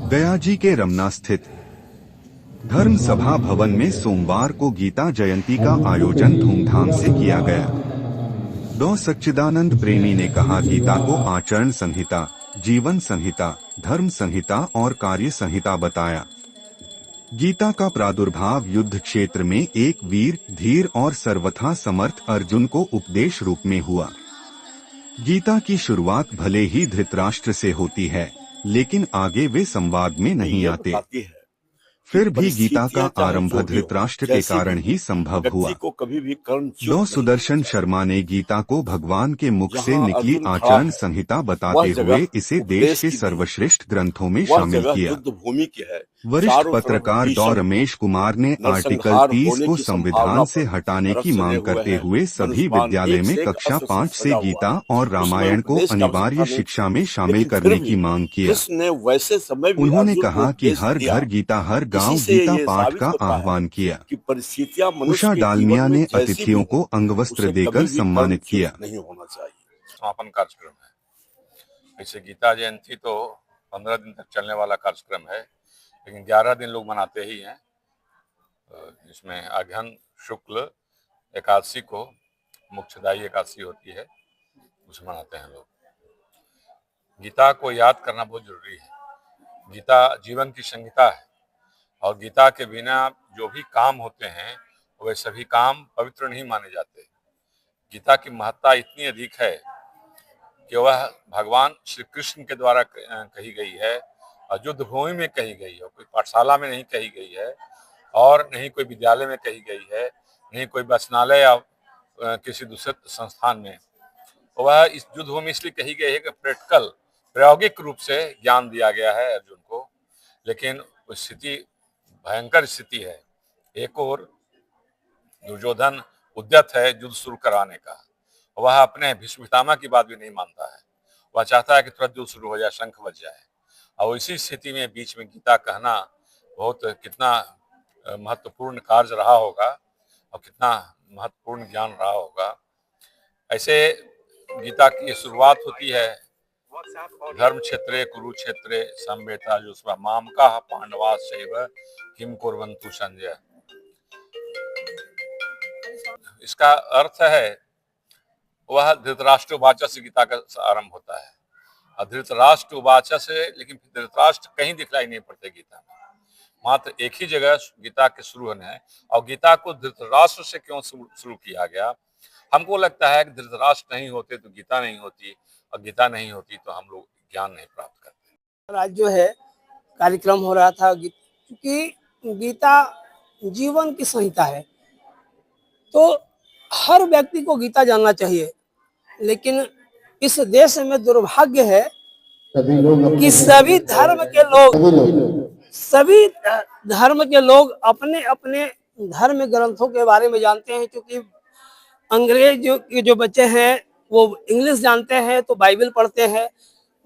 गया जी के रमना स्थित धर्म सभा भवन में सोमवार को गीता जयंती का आयोजन धूमधाम से किया गया। डॉ सच्चिदानंद प्रेमी ने कहा, गीता को आचरण संहिता, जीवन संहिता, धर्म संहिता और कार्य संहिता बताया। गीता का प्रादुर्भाव युद्ध क्षेत्र में एक वीर, धीर और सर्वथा समर्थ अर्जुन को उपदेश रूप में हुआ। गीता की शुरुआत भले ही धृतराष्ट्र से होती है, लेकिन आगे वे संवाद में नहीं आते। फिर भी गीता का आरंभ धृतराष्ट्र के कारण ही संभव हुआ। डॉ सुदर्शन शर्मा ने गीता को भगवान के मुख से निकली आचरण संहिता बताते हुए इसे देश के सर्वश्रेष्ठ ग्रंथों में शामिल किया। वरिष्ठ पत्रकार डॉ रमेश कुमार ने आर्टिकल 30 को संविधान से हटाने की मांग करते हुए सभी विद्यालय में कक्षा 5 से गीता और रामायण को अनिवार्य शिक्षा में शामिल करने की मांग किया। उन्होंने कहा कि हर घर गीता, हर गांव गीता पाठ का आह्वान किया। उषा डालमिया ने अतिथियों को अंगवस्त्र देकर सम्मानित किया। समापन कार्यक्रम है। ऐसे गीता जयंती तो 15 दिन तक चलने वाला कार्यक्रम है, लेकिन 11 दिन लोग मनाते ही हैं। इसमें अगहन शुक्ल एकादशी को मोक्षदायी एकादशी होती है, उसे मनाते हैं लोग। गीता को याद करना बहुत जरूरी है। गीता जीवन की संहिता है और गीता के बिना जो भी काम होते हैं वे सभी काम पवित्र नहीं माने जाते। गीता की महत्ता इतनी अधिक है कि वह भगवान श्री कृष्ण के द्वारा कही गई है और युद्ध भूमि में कही गई है, कोई पाठशाला में नहीं कही गई है और नहीं कोई विद्यालय में कही गई है, नहीं कोई वाचनालय या किसी दूसरे संस्थान में। वह इस युद्ध भूमि इसलिए कही गई है कि प्रैक्टिकल प्रायोगिक रूप से ज्ञान दिया गया है अर्जुन को। लेकिन स्थिति भयंकर स्थिति है। एक और दुर्योधन उद्यत है युद्ध शुरू कराने का, वह अपने भीष्म पितामह की बात भी नहीं मानता है। वह चाहता है कि तुरंत युद्ध शुरू हो जाए, शंख बज जाए। और इसी स्थिति में बीच में गीता कहना बहुत कितना महत्वपूर्ण कार्य रहा होगा और कितना महत्वपूर्ण ज्ञान रहा होगा। ऐसे गीता की शुरुआत होती है, धर्म क्षेत्रे कुरुक्षेत्रे संवेता जुष्वा माम का पांडवा सेव किम कुर्वन्तु संजय। इसका अर्थ है वह धृतराष्ट्र उवाच से गीता का आरंभ होता है। धृतराष्ट्र उवाच से, लेकिन धृतराष्ट्र कहीं दिखलाई नहीं पड़ते गीता में, मात्र एक ही जगह गीता के शुरू होने है। और गीता को धृतराष्ट्र से क्यों शुरू किया गया? हमको लगता है कि धृतराष्ट्र नहीं होते तो गीता नहीं होती, और गीता नहीं होती तो हम लोग ज्ञान नहीं प्राप्त करते। आज जो है कार्यक्रम हो रहा था, क्योंकि गीता जीवन की संहिता है, तो हर व्यक्ति को गीता जानना चाहिए। लेकिन इस देश में दुर्भाग्य है कि सभी धर्म के लोग अपने अपने धर्म ग्रंथों के बारे में जानते हैं। क्योंकि अंग्रेज जो बच्चे हैं वो इंग्लिश जानते हैं तो बाइबल पढ़ते हैं,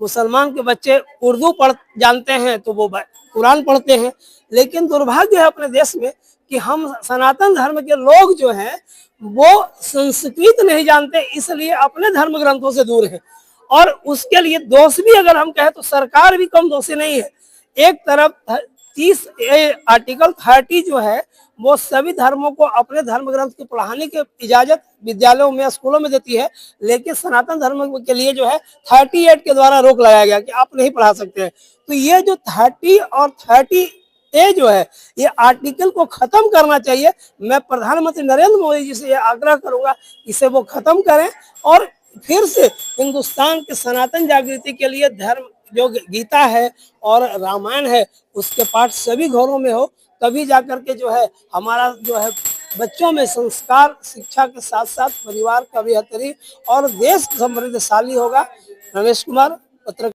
मुसलमान के बच्चे उर्दू जानते हैं तो वो कुरान पढ़ते हैं। लेकिन दुर्भाग्य है अपने देश में कि हम सनातन धर्म के लोग जो हैं वो संस्कृत नहीं जानते, इसलिए अपने धर्म ग्रंथों से दूर है। और उसके लिए दोष भी अगर हम कहें तो सरकार भी कम दोषी नहीं है। एक तरफ 30 आर्टिकल 30 जो है वो सभी धर्मों को अपने धर्म ग्रंथ की पढ़ाने की इजाजत विद्यालयों में, स्कूलों में देती है, लेकिन सनातन धर्म के लिए जो है 38 के द्वारा रोक लगाया गया कि आप नहीं पढ़ा सकते हैं। तो ये जो 30 और 30A जो है, ये आर्टिकल को खत्म करना चाहिए। मैं प्रधानमंत्री नरेंद्र मोदी जी से ये आग्रह करूंगा, इसे वो खत्म करें और फिर से हिंदुस्तान के सनातन जागृति के लिए धर्म जो गीता है और रामायण है उसके पाठ सभी घरों में हो, तभी जाकर के जो है हमारा जो है बच्चों में संस्कार, शिक्षा के साथ साथ परिवार का बेहतरी और देश समृद्धशाली होगा। रमेश कुमार, पत्रकार।